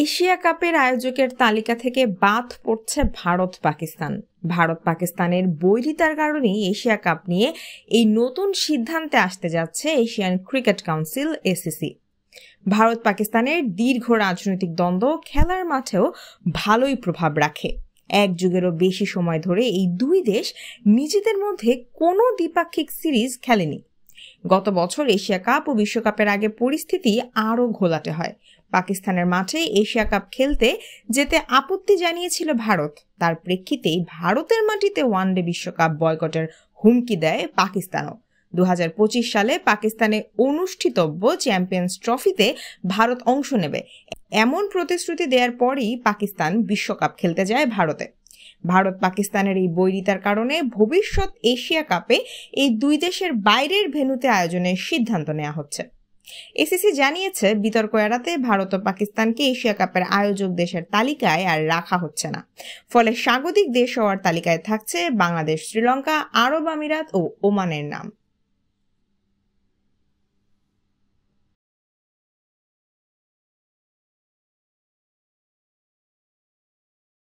Asia কাপের আয়োজকের তালিকা থেকে বাদ পড়ছে ভারত পাকিস্তানের বৈরিতার কারণেই এশিয়া কাপ নিয়ে এই নতুন সিদ্ধান্তে আসতে যাচ্ছে Asian cricket council ACC. Bharat পাকিস্তানের দীর্ঘ রাজনৈতিক দ্বন্দ্ব খেলার মাঠেও ভালোই প্রভাব রাখে। এক যুগেরও বেশি সময় ধরে এই দুই দেশ নিজেদের মধ্যে কোনো দ্বিপাক্ষিক সিরিজ খেলেনি। গত বছর এশিয়া কাপ ও বিশ্বকাপের আগে পরিস্থিতি আরও ঘোলাটে হয়। পাকিস্তানের মাঠে এশিয়া কাপ খেলতে যেতে আপত্তি জানিয়েছিল ভারত। তার প্রেক্ষিতেই ভারতের মাটিতে ওয়ানডে বিশ্বকাপ বয়কটের হুমকি দেয় পাকিস্তানও। 2025 সালে পাকিস্তানে অনুষ্ঠিতব্য চ্যাম্পিয়ন্স ট্রফিতে ভারত অংশ নেবে এমন প্রতিশ্রুতি দেওয়ার পরই পাকিস্তান বিশ্বকাপ খেলতে যায় ভারতে। ভারত পাকিস্তানের এই বৈরিতার কারণে ভবিষ্যৎ এশিয়া কাপে এই দুই দেশের বাইরের ভেন্যুতে আয়োজনের সিদ্ধান্ত নেওয়া হচ্ছে। এসিসি জানিয়েছে, বিতর্ক এড়াতে ভারত ও পাকিস্তানকে এশিয়া কাপের আয়োজক দেশের তালিকায় আর রাখা হচ্ছে না। ফলে স্বাগতিক দেশ হওয়ার তালিকায় থাকছে বাংলাদেশ, শ্রীলঙ্কা, আরব আমিরাত ও ওমানের নাম।